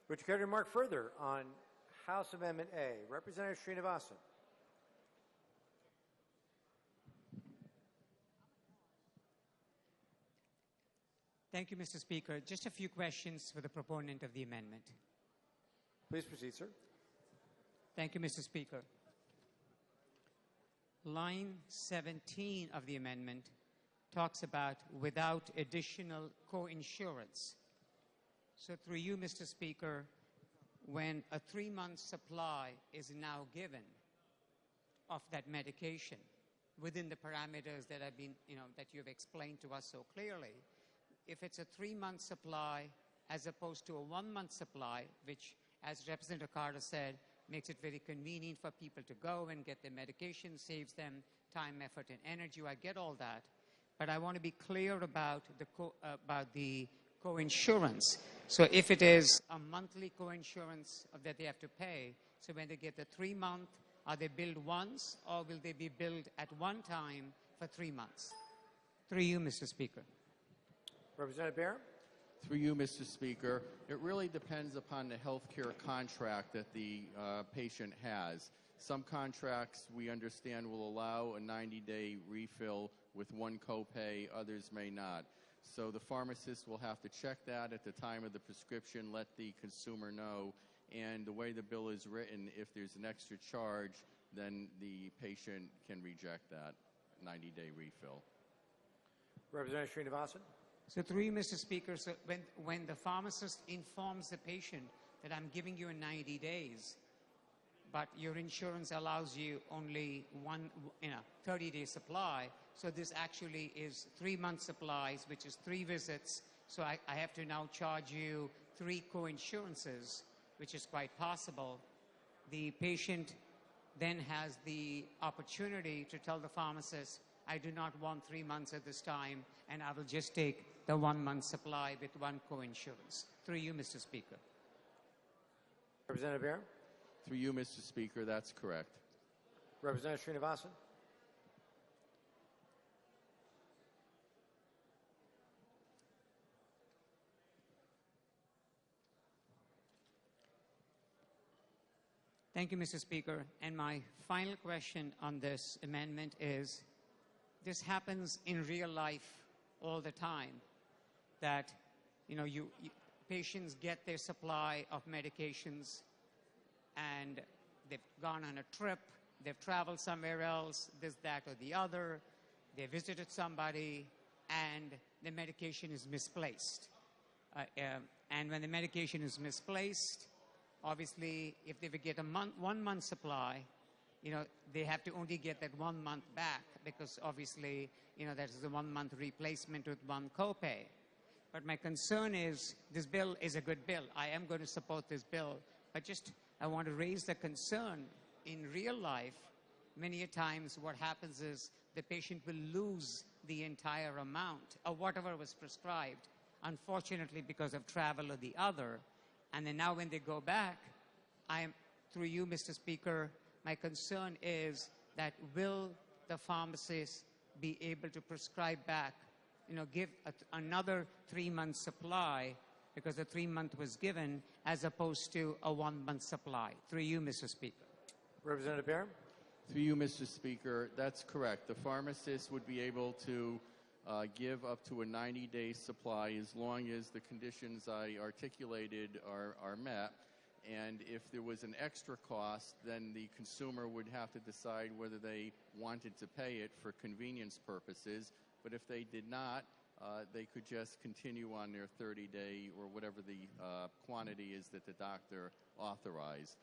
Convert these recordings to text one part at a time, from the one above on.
Would you care to remark further on House Amendment A? Representative Srinivasan. Thank you, Mr. Speaker. Just a few questions for the proponent of the amendment. Please proceed, sir. Thank you, Mr. Speaker. Line 17 of the amendment talks about without additional co-insurance. So through you, Mr. Speaker, when a 3-month supply is now given of that medication within the parameters that have been, that you've explained to us so clearly, if it's a 3-month supply as opposed to a 1-month supply, which, as Representative Carter said, makes it very convenient for people to go and get their medication, saves them time, effort, and energy. I get all that. But I want to be clear about the co-insurance. So if it is a monthly co-insurance that they have to pay, so when they get the 3-month, are they billed once, or will they be billed at one time for 3 months? Through you, Mr. Speaker. Representative Barron. Through you, Mr. Speaker, it really depends upon the health care contract that the patient has. Some contracts, we understand, will allow a 90-day refill with one copay, others may not. So the pharmacist will have to check that at the time of the prescription, let the consumer know, and the way the bill is written, if there's an extra charge, then the patient can reject that 90-day refill. Representative Srinivasan. So through you, Mr. Speaker, so when the pharmacist informs the patient that I'm giving you 90 days, but your insurance allows you only 30-day supply, so this actually is 3-month supplies, which is 3 visits, so I have to now charge you 3 co-insurances, which is quite possible. The patient then has the opportunity to tell the pharmacist, I do not want 3 months at this time, and I will just take the 1-month supply with 1 co-insurance. Through you, Mr. Speaker. Representative Barron. Through you, Mr. Speaker, that's correct. Representative Srinivasan. Thank you, Mr. Speaker. And my final question on this amendment is, this happens in real life all the time, that patients get their supply of medications and they've gone on a trip, they've traveled somewhere else, this, that, or the other, they visited somebody, and the medication is misplaced. And when the medication is misplaced, obviously, if they would get a 1-month supply, they have to only get that 1 month back, because obviously, that is a 1-month replacement with 1 copay. But my concern is, this bill is a good bill. I am going to support this bill, but I want to raise the concern. In real life, many a times what happens is the patient will lose the entire amount of whatever was prescribed, unfortunately because of travel or the other. And then now when they go back, through you, Mr. Speaker, my concern is that will the pharmacist be able to prescribe back, give another 3-month supply, because the 3-month was given, as opposed to a 1-month supply? Through you, Mr. Speaker. Representative Barron. Through you, Mr. Speaker, that's correct. The pharmacist would be able to give up to a 90-day supply as long as the conditions I articulated are met. And if there was an extra cost, then the consumer would have to decide whether they wanted to pay it for convenience purposes. But if they did not, they could just continue on their 30-day or whatever the quantity is that the doctor authorized.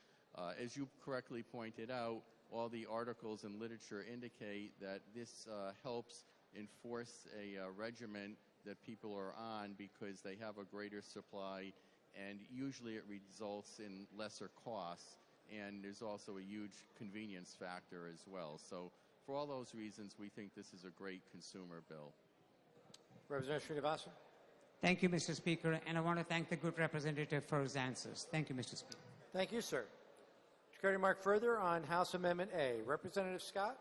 As you correctly pointed out, all the articles and literature indicate that this helps enforce a regimen that people are on because they have a greater supply, and usually it results in lesser costs, and there's also a huge convenience factor as well. So for all those reasons, we think this is a great consumer bill. Representative Srinivasan. Thank you, Mr. Speaker, and I want to thank the good representative for his answers. Thank you, Mr. Speaker. Thank you, sir. Would you care to remark further on House Amendment A? Representative Scott.